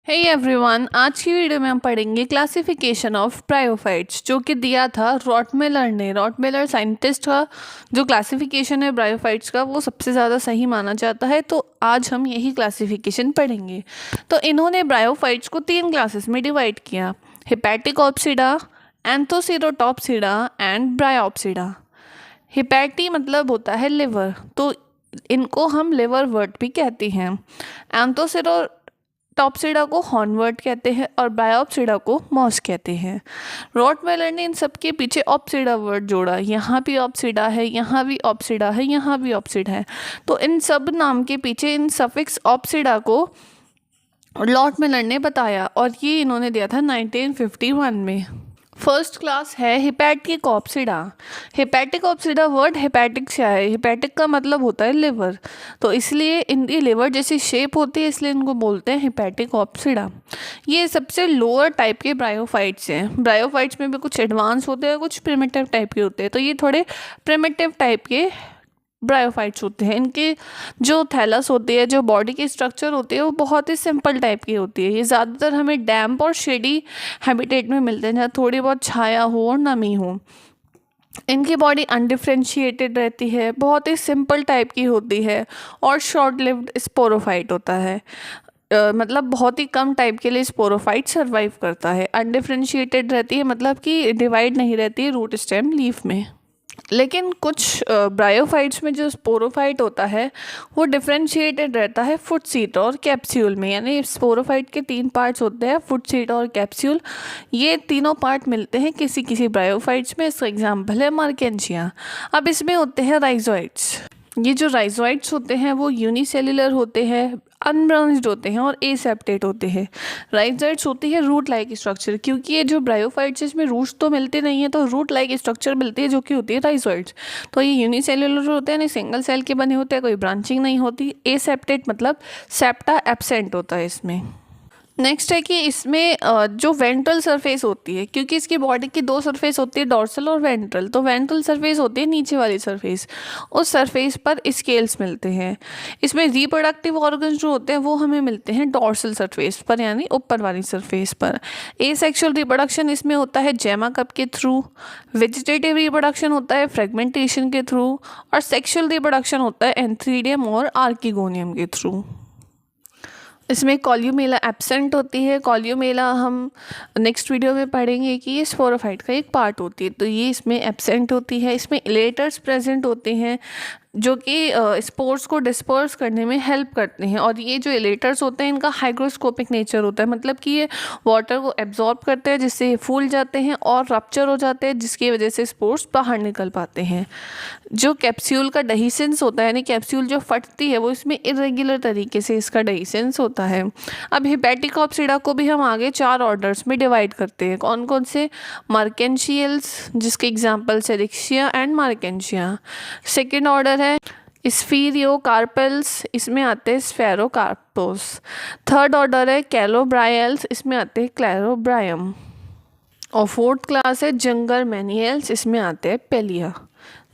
Hey everyone, आज की video में हम पढ़ेंगे क्लासिफिकेशन ऑफ ब्रायोफाइट्स, जो कि दिया था रॉटमेलर ने। रॉटमेलर साइंटिस्ट का जो क्लासिफिकेशन है ब्रायोफाइट्स का, वो सबसे ज़्यादा सही माना जाता है। तो आज हम यही क्लासिफिकेशन पढ़ेंगे। तो इन्होंने ब्रायोफाइट्स को 3 क्लासेस में डिवाइड किया: हिपैटिक ऑप्सिडा, एंथोसिरोटॉप्सिडा एंड ब्रायोप्सिडा। हिपैटी मतलब होता है लिवर, तो इनको हम लिवर वर्ट भी कहते हैं। टॉप्सिडा को हॉर्नवर्ट कहते हैं और बायोप्सिडा को मॉस कहते हैं। रॉटमेलर ने इन सब के पीछे ऑप्सिडा वर्ड जोड़ा। यहाँ भी ऑप्सिडा है, यहाँ भी ऑप्सिडा है, यहाँ भी ऑप्सिडा है। तो इन सब नाम के पीछे इन सफिक्स ऑप्सिडा को रॉटमेलर ने बताया, और ये इन्होंने दिया था 1951 में। फर्स्ट क्लास है hepatic opsida. Hepatic opsida word hepatic से आया है। हिपैटिक का मतलब होता है लिवर, तो इसलिए इनकी लिवर जैसी शेप होती है, इसलिए इनको बोलते हैं हिपैटिक ऑप्सिडा। ये सबसे लोअर टाइप के ब्रायोफाइट्स हैं। ब्रायोफाइट्स में भी कुछ एडवांस होते हैं, कुछ प्रिमिटिव टाइप के होते हैं। तो ये थोड़े प्रिमिटिव टाइप के ब्रायोफाइट्स होते हैं। इनके जो थैलस होती है, जो बॉडी की स्ट्रक्चर होती है, वो बहुत ही सिंपल टाइप की होती है। ये ज़्यादातर हमें डैम्प और शेडी हैबिटेट में मिलते हैं, जहाँ थोड़ी बहुत छाया हो और नमी हो। इनकी बॉडी अनडिफ्रेंशिएटेड रहती है, बहुत ही सिंपल टाइप की होती है और शॉर्ट लिव्ड स्पोरोफाइट होता है। मतलब बहुत ही कम टाइप के लिए स्पोरोफाइट सर्वाइव करता है। अनडिफ्रेंशिएटेड रहती है, मतलब कि डिवाइड नहीं रहती है रूट स्टेम लीफ में। लेकिन कुछ ब्रायोफाइट्स में जो स्पोरोफाइट होता है वो डिफ्रेंशिएटेड रहता है फुट सीट और कैप्सूल में। यानी स्पोरोफाइट के 3 पार्ट्स होते हैं, फुट सीट और कैप्सूल। ये तीनों पार्ट मिलते हैं किसी किसी ब्रायोफाइट्स में। इसका एग्जाम्पल है मार्केंशिया। अब इसमें होते हैं राइजोइड्स। ये जो राइजोइड्स होते हैं वो यूनिसेल्युलर होते हैं, अनब्रांच्ड होते हैं और एसेप्टेट होते हैं। राइजोइड्स होती है रूट लाइक स्ट्रक्चर, क्योंकि ये जो ब्रायोफाइट्स इसमें रूट्स तो मिलते नहीं है, तो रूट लाइक स्ट्रक्चर मिलती है, जो कि होती है राइजोइड्स। तो ये यूनिसेल्युलर होते हैं, नहीं सिंगल सेल के बने होते हैं, कोई ब्रांचिंग नहीं होती। एसेप्टेट मतलब सेप्टा एब्सेंट होता है इसमें। नेक्स्ट है कि इसमें जो वेंट्रल सरफेस होती है, क्योंकि इसकी बॉडी की 2 सरफेस होती है, डॉर्सल और वेंट्रल। तो वेंट्रल सरफेस होती है नीचे वाली सरफेस, उस सरफेस पर स्केल्स मिलते हैं। इसमें रिप्रोडक्टिव ऑर्गन्स जो होते हैं वो हमें मिलते हैं डॉर्सल सरफेस पर, यानी ऊपर वाली सरफेस पर। एसेक्सुअल रिप्रोडक्शन इसमें होता है जेमा कप के थ्रू। वेजिटेटिव रिप्रोडक्शन होता है फ्रेगमेंटेशन के थ्रू, और सेक्सुअल रिप्रोडक्शन होता है एंथ्रीडियम और आर्किगोनियम के थ्रू। इसमें कॉल्यूमेला एब्सेंट होती है। कॉल्यूमेला हम नेक्स्ट वीडियो में पढ़ेंगे कि ये स्पोरोफाइट का एक पार्ट होती है, तो ये इसमें एब्सेंट होती है। इसमें इलेटर्स प्रेजेंट होते हैं, जो कि स्पोर्स को डिस्पर्स करने में हेल्प करते हैं। और ये जो इलेटर्स होते हैं, इनका हाइग्रोस्कोपिक नेचर होता है, मतलब कि ये वाटर को एब्जॉर्ब करते हैं, जिससे ये फूल जाते हैं और रप्चर हो जाते हैं, जिसकी वजह से स्पोर्स बाहर निकल पाते हैं। जो कैप्सूल का डहीसेंस होता है, यानी कैप्सूल जो फटती है, वो इसमें इरेगुलर तरीके से इसका डहीसेंस होता है। अब हिपैटिक ऑप्सिडा को भी हम आगे 4 ऑर्डर्स में डिवाइड करते हैं। कौन कौन से? मार्केंशियल्स, जिसके एग्जाम्पल सेरिक्सिया एंड मार्केंशिया। सेकेंड ऑर्डर है स्फीरियोकार्पेल्स, इसमें आते हैं स्फेरोकार्पोस। थर्ड ऑर्डर है कैलोब्रायल्स, इसमें आते हैं क्लेरोब्रायम। और फोर्थ क्लास है जंगर मैनियल्स, इसमें आते हैं पेलिया।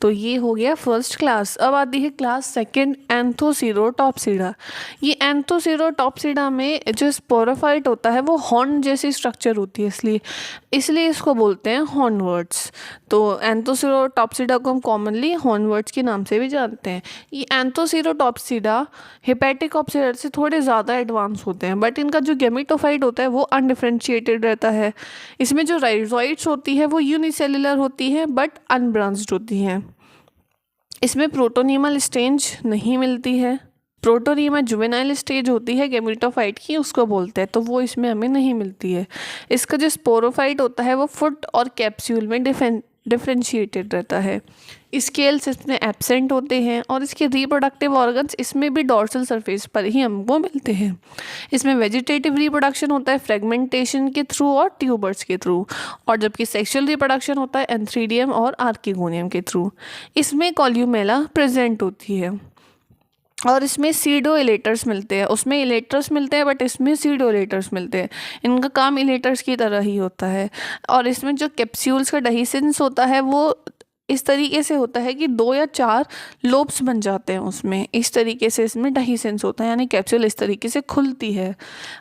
तो ये हो गया फर्स्ट क्लास। अब आती है क्लास सेकंड, एंथोसिरोटॉप्सिडा। ये एंथोसिरोटॉप्सिडा में जो स्पोरोफाइट होता है वो हॉर्न जैसी स्ट्रक्चर होती है, इसलिए इसको बोलते हैं हॉर्नवर्ड्स। तो एंथोसिरोटॉप्सिडा को हम कॉमनली हॉर्नवर्ड्स के नाम से भी जानते हैं। ये एंथोसिरोटॉप्सिडा हिपैटिक ऑप्सिडा से थोड़े ज़्यादा एडवांस होते हैं, बट इनका जो गेमेटोफाइट होता है वो अनडिफ्रेंशिएटेड रहता है। इसमें जो राइजोइड्स होती है वो यूनिसेल्युलर होती है बट अनब्रांच्ड होती हैं। इसमें प्रोटोनिमल स्टेज नहीं मिलती है। प्रोटोनिमा जुवेनाइल स्टेज होती है गेमेटोफाइट की, उसको बोलते हैं, तो वो इसमें हमें नहीं मिलती है। इसका जो स्पोरोफाइट होता है वो फुट और कैप्सूल में डिफ्रेंशिएटेड रहता है। स्केल्स इसमें एब्सेंट होते हैं, और इसके रिप्रोडक्टिव ऑर्गन्स इसमें भी डॉर्सल सरफेस पर ही हमको मिलते हैं। इसमें वेजिटेटिव रिप्रोडक्शन होता है फ्रेगमेंटेशन के थ्रू और ट्यूबर्स के थ्रू, और जबकि सेक्सुअल रिप्रोडक्शन होता है एंथ्रीडियम और आर्किगोनियम के थ्रू। इसमें कॉल्यूमेला प्रेजेंट होती है, और इसमें सीडो इलेटर्स मिलते हैं। उसमें इलेटर्स मिलते हैं बट इसमें सीडो इलेटर्स मिलते हैं। इनका काम इलेटर्स की तरह ही होता है। और इसमें जो कैप्सूल्स का डहीसेंस होता है वो इस तरीके से होता है कि 2 या 4 लोब्स बन जाते हैं उसमें। इस तरीके से इसमें डेहिसेंस होता है, यानी कैप्सूल इस तरीके से खुलती है।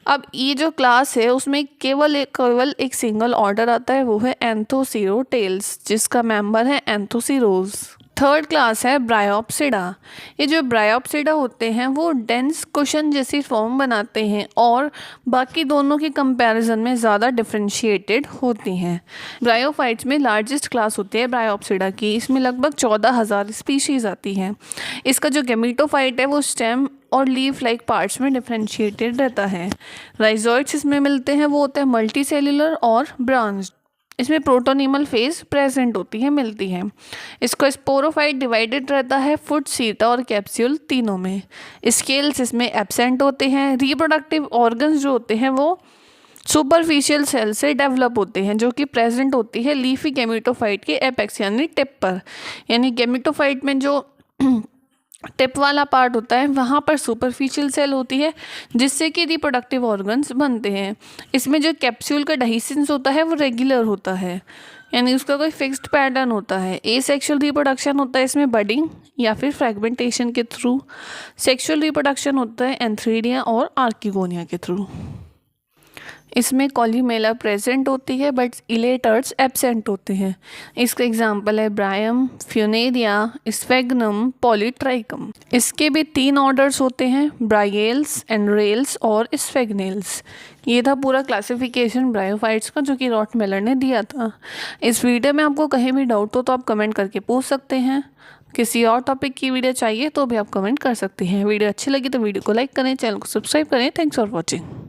अब ये जो क्लास है उसमें केवल एक सिंगल ऑर्डर आता है, वो है एंथोसीरोटेल्स, जिसका मेंबर है एंथोसीरोज। थर्ड क्लास है ब्रायोप्सिडा। ये जो ब्रायोप्सिडा होते हैं वो डेंस कुशन जैसी फॉर्म बनाते हैं और बाकी दोनों के कंपैरिजन में ज़्यादा डिफरेंशिएटेड होती हैं। ब्रायोफाइट्स में लार्जेस्ट क्लास होती है ब्रायोप्सिडा की, इसमें लगभग 14,000 स्पीशीज़ आती हैं। इसका जो गेमेटोफाइट है वो स्टेम और लीफ लाइक पार्ट्स में डिफरेंशिएटेड रहता है। राइजोइड्स इसमें मिलते हैं वो होते हैं मल्टी सेल्यूलर और ब्रांच्ड। इसमें प्रोटोनिमल फेज प्रेजेंट होती है, मिलती है। इसका स्पोरोफाइट डिवाइडेड रहता है फुट, सीटा और कैप्सूल तीनों में। स्केल्स इसमें एब्सेंट होते हैं। रिप्रोडक्टिव ऑर्गन्स जो होते हैं वो सुपरफिशियल सेल से डेवलप होते हैं, जो कि प्रेजेंट होती है लीफी गेमेटोफाइट के एपेक्स यानी टिप पर। यानी गेमेटोफाइट में जो टिप वाला पार्ट होता है वहाँ पर सुपरफिशियल सेल होती है, जिससे कि रिप्रोडक्टिव ऑर्गन्स बनते हैं। इसमें जो कैप्सूल का डेहिसेंस होता है वो रेगुलर होता है, यानी उसका कोई फिक्स्ड पैटर्न होता है। एसेक्सुअल रिप्रोडक्शन होता है इसमें बडिंग या फिर फ्रेगमेंटेशन के थ्रू। सेक्सुअल रिप्रोडक्शन होता है एंथ्रीडिया और आर्किगोनिया के थ्रू। इसमें कॉल्यूमेला प्रेजेंट होती है बट इलेटर्स एब्सेंट होते हैं। इसका एग्जांपल है ब्रायम, फ्यूनेरिया, स्फेगनम, पॉलीट्राइकम। इसके भी 3 ऑर्डर्स होते हैं, ब्रायेल्स, एंड्रेल्स और स्फेगनेल्स। ये था पूरा क्लासिफिकेशन ब्रायोफाइट्स का, जो कि रॉटमेलर ने दिया था। इस वीडियो में आपको कहीं भी डाउट हो तो आप कमेंट करके पूछ सकते हैं। किसी और टॉपिक की वीडियो चाहिए तो भी आप कमेंट कर सकते हैं। वीडियो अच्छी लगी तो वीडियो को लाइक करें, चैनल को सब्सक्राइब करें। Thanks for watching.